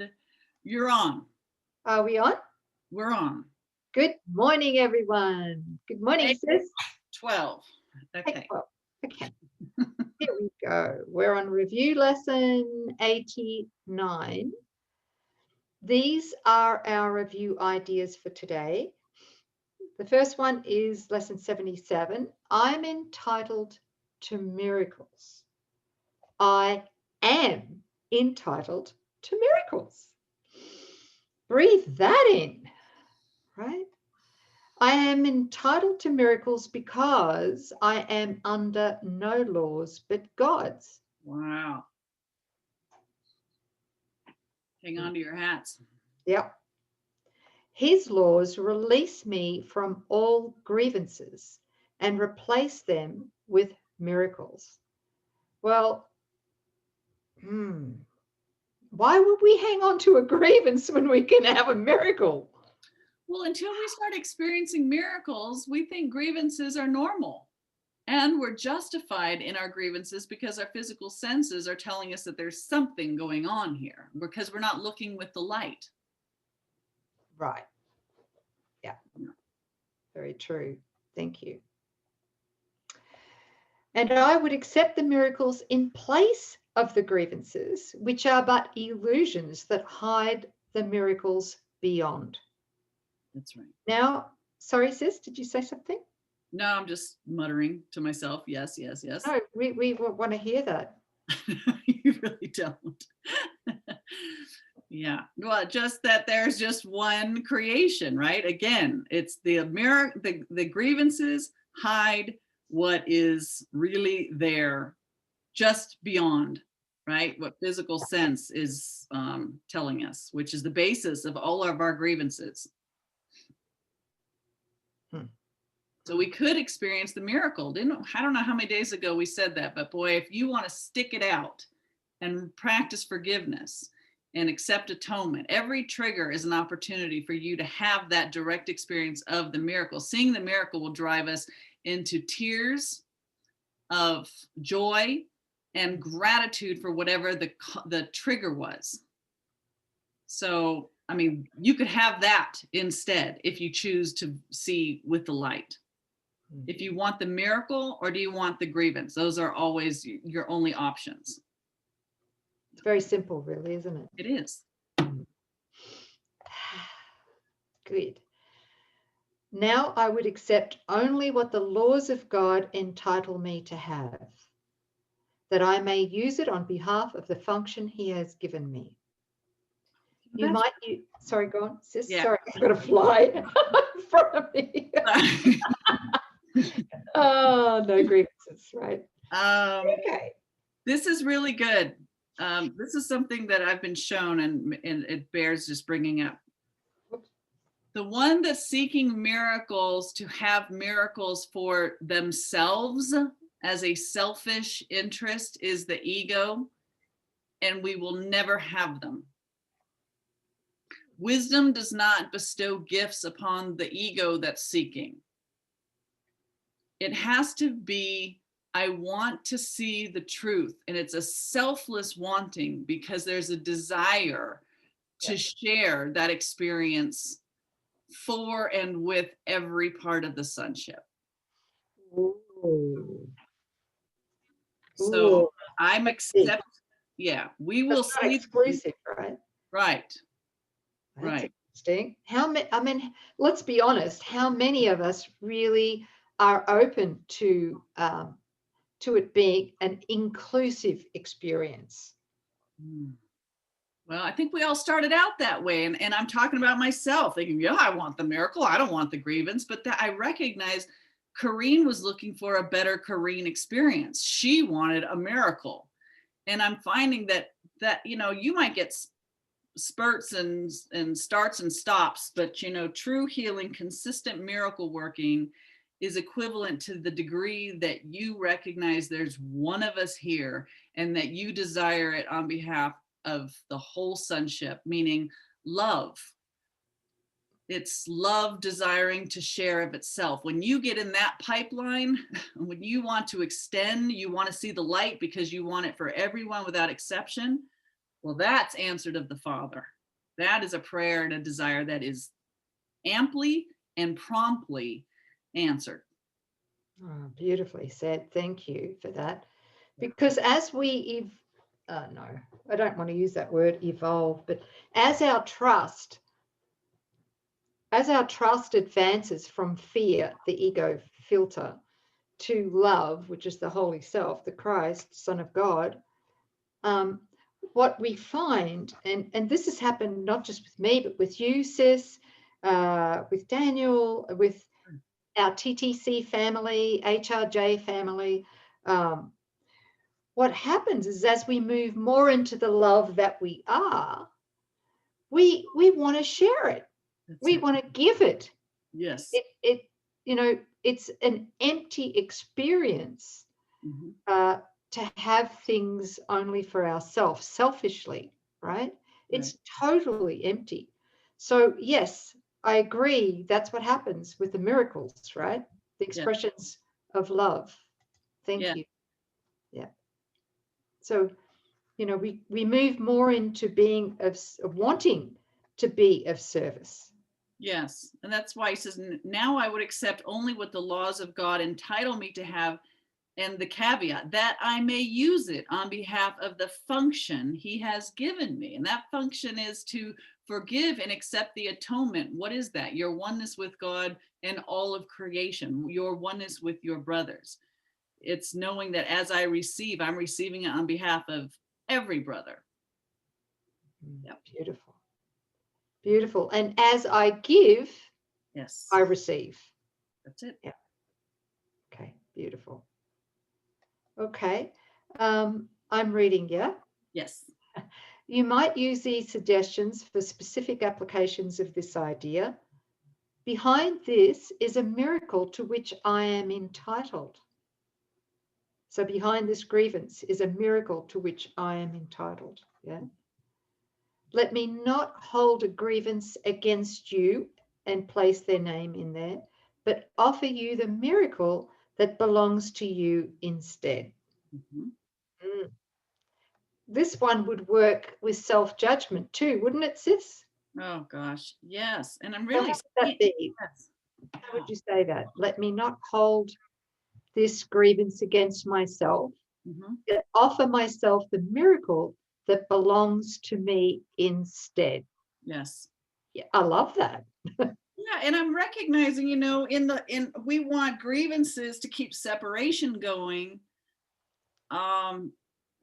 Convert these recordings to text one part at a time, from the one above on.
And you're on. Are we on? We're on. Good morning, everyone. Good morning, sis. 12. Okay. 12. Okay. Here we go. We're on review lesson 89. These are our review ideas for today. The first one is lesson 77. I'm entitled to miracles. I am entitled to miracles. Breathe that in, right? I am entitled to miracles because I am under no laws but God's. Wow. Hang on to your hats. Yep. His laws release me from all grievances and replace them with miracles. Well, why would we hang on to a grievance when we can have a miracle? Well, until we start experiencing miracles, we think grievances are normal. And we're justified in our grievances because our physical senses are telling us that there's something going on here because we're not looking with the light. Right. Yeah. Very true. Thank you. And I would accept the miracles in place of the grievances, which are but illusions that hide the miracles beyond. That's right. Now, sorry, sis, did you say something? No, I'm just muttering to myself. Yes, yes, yes. No, we want to hear that. You really don't. Yeah. Well, just that there's just one creation, right? Again, it's the grievances hide what is really there just beyond, right? What physical sense is telling us, which is the basis of all of our grievances. So we could experience the miracle. I don't know how many days ago we said that, but boy, if you want to stick it out and practice forgiveness and accept atonement, every trigger is an opportunity for you to have that direct experience of the miracle. Seeing the miracle will drive us into tears of joy and gratitude for whatever the trigger was. So, I mean, you could have that instead if you choose to see with the light. If you want the miracle or do you want the grievance? Those are always your only options. It's very simple, really, isn't it? It is. Good. Now I would accept only what the laws of God entitle me to have, that I may use it on behalf of the function he has given me. Sorry, go on, sis. Yeah. Sorry, I've got a fly in front of me. Oh, no grievances, right? Okay. This is really good. This is something that I've been shown and it bears just bringing up. The one that's seeking miracles to have miracles for themselves as a selfish interest is the ego, and we will never have them. Wisdom does not bestow gifts upon the ego that's seeking. It has to be, I want to see the truth. And it's a selfless wanting because there's a desire to share that experience for and with every part of the sonship. Ooh. So Ooh. I'm accept. Yeah, we will see. Exclusive, right? Right. That's right. Interesting. I mean, let's be honest. How many of us really are open to it being an inclusive experience? Well, I think we all started out that way. And I'm talking about myself thinking, yeah, I want the miracle. I don't want the grievance. But I recognize Coreen was looking for a better Coreen experience. She wanted a miracle. And I'm finding that, you might get spurts and starts and stops, but, true healing, consistent miracle working is equivalent to the degree that you recognize there's one of us here and that you desire it on behalf of the whole sonship, meaning love. It's love desiring to share of itself. When you get in that pipeline, when you want to extend, you want to see the light because you want it for everyone without exception, Well, that's answered of the Father. That is a prayer and a desire that is amply and promptly answered. Oh, beautifully said. Thank you for that. Because as we, no, I don't want to use that word evolve, but as our trust advances from fear, the ego filter, to love, which is the Holy Self, the Christ, Son of God, what we find, and this has happened not just with me, but with you, sis, with Daniel, with our TTC family, HRJ family, what happens is as we move more into the love that we are, we want to share it. We want to give it. Yes. It it's an empty experience to have things only for ourselves, selfishly, right? It's totally empty. So yes, I agree. That's what happens with the miracles, right? The expressions of love. Thank you. Yeah. So, we move more into being of wanting to be of service. Yes. And that's why he says, now I would accept only what the laws of God entitle me to have, and the caveat that I may use it on behalf of the function he has given me. And that function is to forgive and accept the atonement. What is that? Your oneness with God and all of creation, your oneness with your brothers. It's knowing that as I receive, I'm receiving it on behalf of every brother. Beautiful. Beautiful. And as I give, yes, I receive. That's it. Yeah. Okay. Beautiful. Okay. I'm reading, yeah? Yes. You might use these suggestions for specific applications of this idea. Behind this is a miracle to which I am entitled. So behind this grievance is a miracle to which I am entitled. Yeah. Let me not hold a grievance against you and place their name in there, but offer you the miracle that belongs to you instead. This one would work with self-judgment too, wouldn't it, sis? Oh gosh, yes. And I'm really So how would that be? yes. How would you say that? Let me not hold this grievance against myself, but offer myself the miracle that belongs to me instead. Yes. Yeah, I love that. Yeah, and I'm recognizing, we want grievances to keep separation going,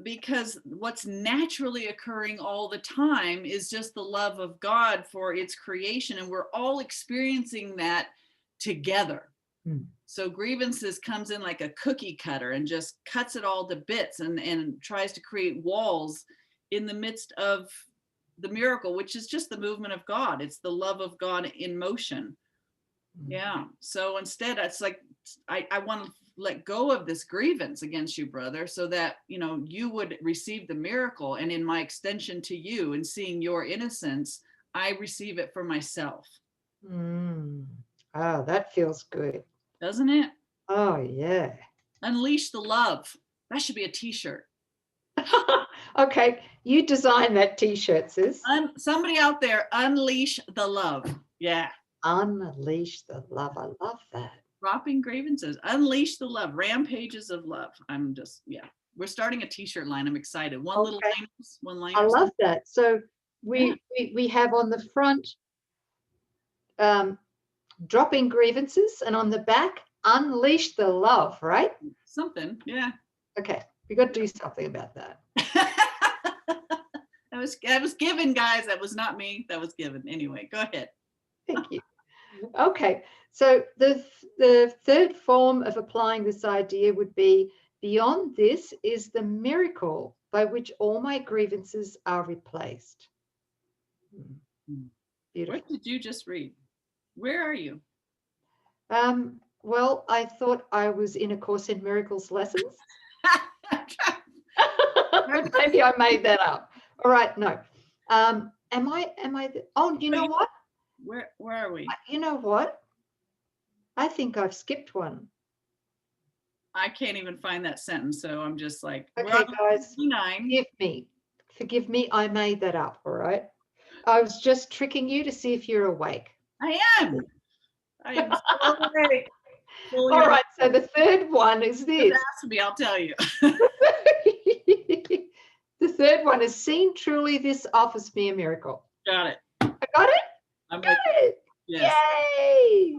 because what's naturally occurring all the time is just the love of God for its creation, and we're all experiencing that together. So grievances comes in like a cookie cutter and just cuts it all to bits and tries to create walls in the midst of the miracle, which is just the movement of God. It's the love of God in motion. Yeah. So instead, it's like, I want to let go of this grievance against you, brother, so that, you would receive the miracle. And in my extension to you and seeing your innocence, I receive it for myself. Oh, that feels good. Doesn't it? Oh, yeah. Unleash the love. That should be a t-shirt. Okay, you design that t-shirt, sis. Somebody out there, unleash the love. Yeah. Unleash the love. I love that. Dropping grievances. Unleash the love. Rampages of love. We're starting a t-shirt line. I'm excited. One line. I love that. So we have on the front dropping grievances, and on the back, unleash the love, right? Something. Yeah. Okay. We got to do something about that. That was given, guys. That was not me. That was given. Anyway, go ahead. Thank you. Okay. So the third form of applying this idea would be, beyond this is the miracle by which all my grievances are replaced. Beautiful. What did you just read? Where are you? Well, I thought I was in A Course in Miracles lessons. Maybe I made that up. All right, no. Am I? Oh, you know what? Where are we? You know what? I think I've skipped one. I can't even find that sentence, so I'm just like, okay, guys, 59. give me Forgive me, I made that up, all right? I was just tricking you to see if you're awake. I am. I am so awake. All right, so the third one is this. Ask me, I'll tell you. The third one is, seen truly, this offers me a miracle. Got it. I got it? I'm Got it. Yes. Yay.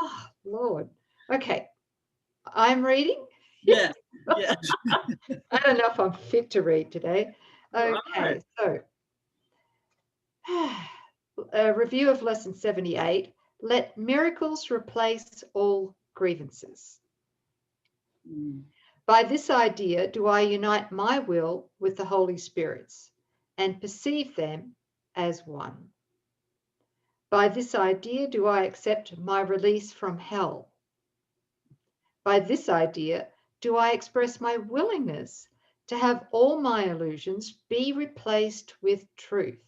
Oh, Lord. Okay. I'm reading. Yes. Yes. I don't know if I'm fit to read today. Okay, so a review of lesson 78. Let miracles replace all grievances. By this idea do I unite my will with the Holy Spirit's and perceive them as one. By this idea do I accept my release from hell. By this idea do I express my willingness to have all my illusions be replaced with truth.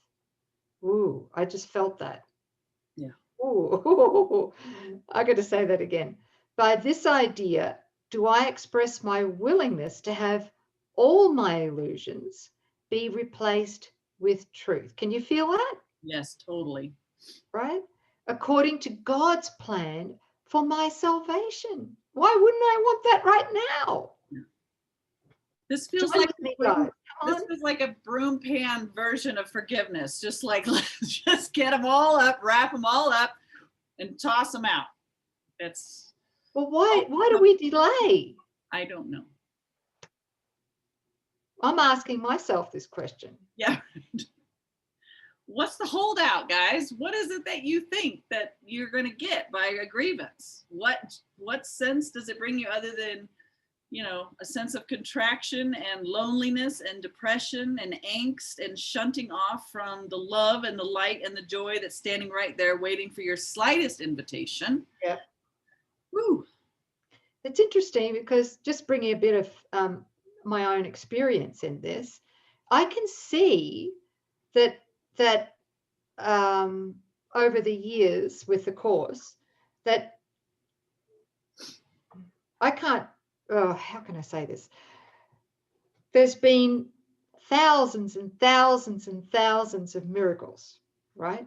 Ooh, I just felt that. Yeah. Ooh, I got to say that again. By this idea do I express my willingness to have all my illusions be replaced with truth. Can you feel that? Yes, totally. Right? According to God's plan for my salvation. Why wouldn't I want that right now? This feels Join like with me, guys. this is like a broom pan version of forgiveness. Just like, let's just get them all up, wrap them all up, and toss them out. That's Well, why do we delay? I don't know. I'm asking myself this question. Yeah. What's the holdout, guys? What is it that you think that you're going to get by a grievance? What sense does it bring you other than, you know, a sense of contraction and loneliness and depression and angst and shunting off from the love and the light and the joy that's standing right there waiting for your slightest invitation? Yeah. Woo. It's interesting because, just bringing a bit of my own experience in this, I can see that over the years with the course, that I can't, how can I say this? There's been thousands and thousands and thousands of miracles, right?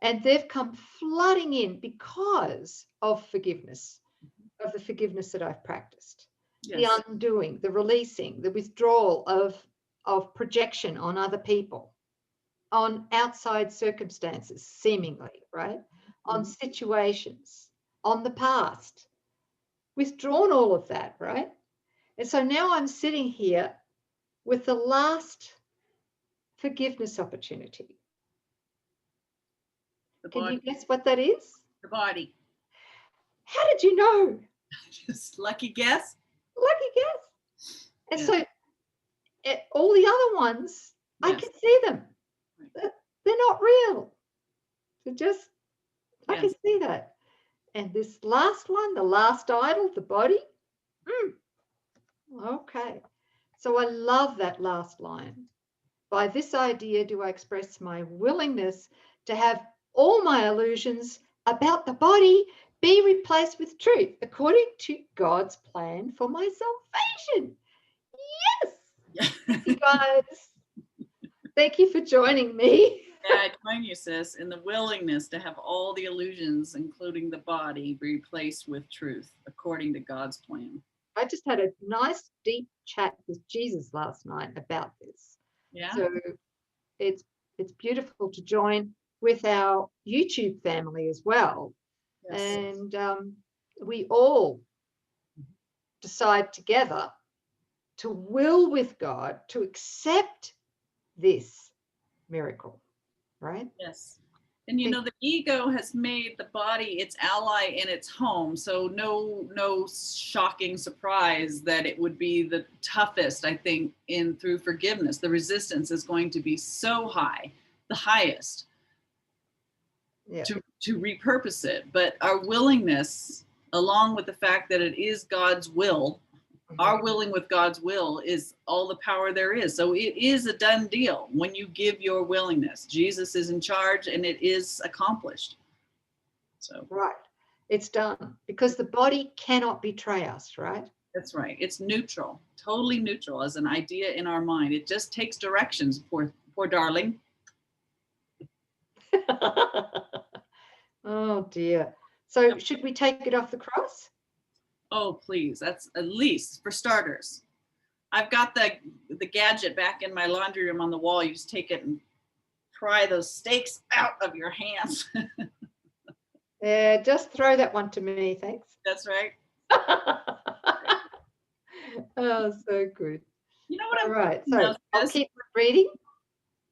And they've come flooding in because of forgiveness, of the forgiveness that I've practiced. Yes. The undoing, the releasing, the withdrawal of projection on other people, on outside circumstances, seemingly, right? On situations, on the past. Withdrawn all of that, right? And so now I'm sitting here with the last forgiveness opportunity. Can you guess what that is? The body. How did you know? Just lucky guess. Lucky guess. And so all the other ones, I can see them. They're not real. They're just, I can see that. And this last one, the last idol, the body. Okay. So I love that last line. By this idea do I express my willingness to have all my illusions about the body be replaced with truth according to God's plan for my salvation. Yes. Thank you, guys. Thank you for joining me. Yeah, I join you, sis, in the willingness to have all the illusions, including the body, be replaced with truth according to God's plan. I just had a nice deep chat with Jesus last night about this. Yeah. So it's beautiful to join with our YouTube family as well. Yes. And we all decide together to will with God to accept this miracle, right? Yes. And you know, the ego has made the body its ally in its home. So no shocking surprise that it would be the toughest, I think, through forgiveness. The resistance is going to be so high, the highest, to repurpose it. But our willingness, along with the fact that it is God's will, our willing with God's will is all the power there is. So it is a done deal when you give your willingness. Jesus is in charge and it is accomplished. So right. It's done because the body cannot betray us, right? That's right. It's neutral, totally neutral as an idea in our mind. It just takes directions, poor darling. Oh dear. So should we take it off the cross? Oh, please. That's at least for starters. I've got the gadget back in my laundry room on the wall. You just take it and pry those steaks out of your hands. Yeah, just throw that one to me, thanks. That's right. Oh, so good. You know what? All right, so I'll keep reading.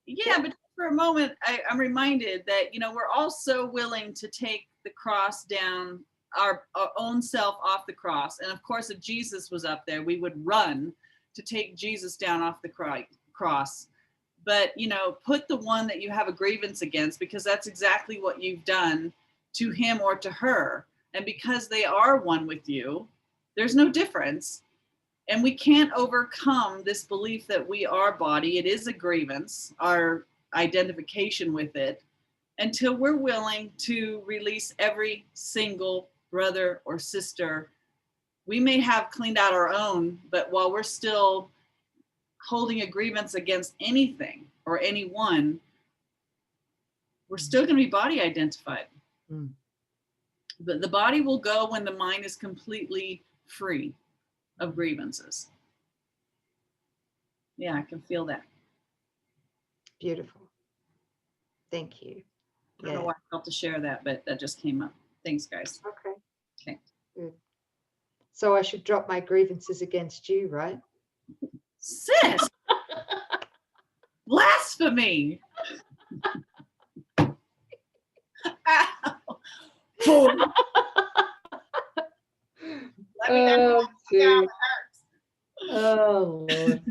Yeah, but for a moment, I'm reminded that, we're all so willing to take the cross down, our own self off the cross. And of course, if Jesus was up there, we would run to take Jesus down off the cross. But, put the one that you have a grievance against, because that's exactly what you've done to him or to her. And because they are one with you, there's no difference. And we can't overcome this belief that we are body. It is a grievance, our identification with it, until we're willing to release every single brother or sister. We may have cleaned out our own, but while we're still holding a grievance against anything or anyone, we're still going to be body identified. Mm. But the body will go when the mind is completely free of grievances. Yeah, I can feel that. Beautiful. Thank you. I don't know why I felt to share that, but that just came up. Thanks, guys. Okay. Good. So I should drop my grievances against you, right? Sis! Blasphemy! Oh, Lord.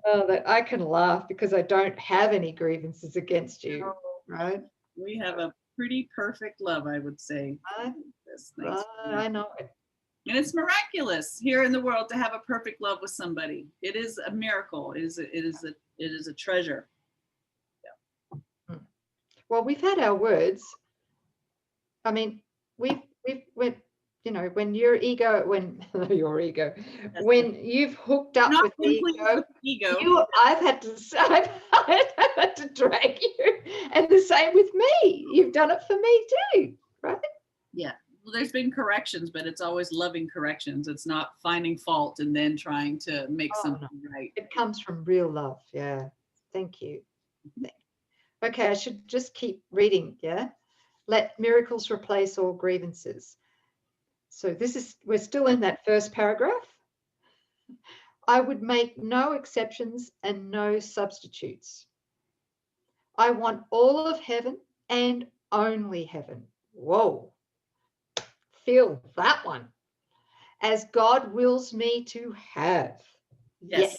Oh, that I can laugh because I don't have any grievances against you, right? We have a pretty perfect love, I would say. I know it. And it's miraculous here in the world to have a perfect love with somebody. It is a miracle. It is a treasure. Yeah. Well, we've had our words. I mean, we've went, when your ego, when you've hooked up with ego, I've had to drag you, and the same with me. You've done it for me too, right? Yeah. Well, there's been corrections, but it's always loving corrections. It's not finding fault and then trying to make something right. It comes from real love. Yeah. Thank you. Okay, I should just keep reading. Yeah. Let miracles replace all grievances. So we're still in that first paragraph. I would make no exceptions and no substitutes. I want all of heaven and only heaven. Whoa. Feel that one. As God wills me to have. Yes.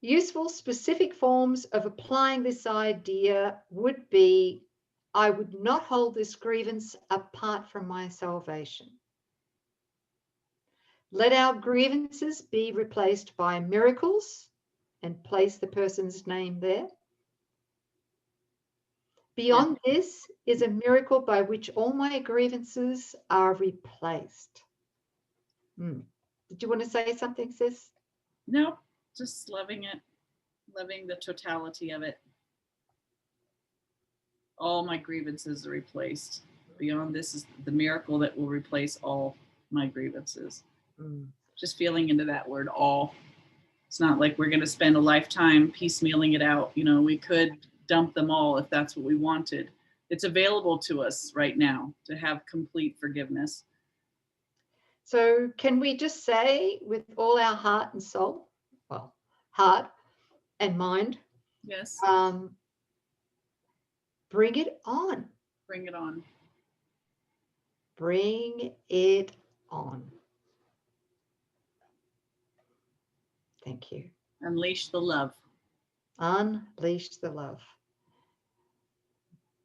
Useful specific forms of applying this idea would be, I would not hold this grievance apart from my salvation. Let our grievances be replaced by miracles, and place the person's name there. Beyond this is a miracle by which all my grievances are replaced. Did you want to say something, sis? No, just loving it, loving the totality of it. All my grievances are replaced. Beyond this is the miracle that will replace all my grievances. Just feeling into that word, all. It's not like we're going to spend a lifetime piecemealing it out. We could dump them all if that's what we wanted. It's available to us right now to have complete forgiveness. So can we just say with all our heart and soul, well, heart and mind, yes, bring it on. Bring it on. Bring it on. Thank you. Unleash the love. Unleash the love.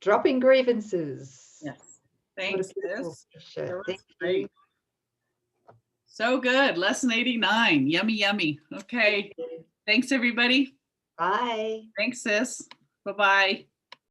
Dropping grievances. Yes. Thanks, sis. Thank you. So good. Lesson 89. Yummy, yummy. Okay. Thanks, everybody. Bye. Thanks, sis. Bye-bye.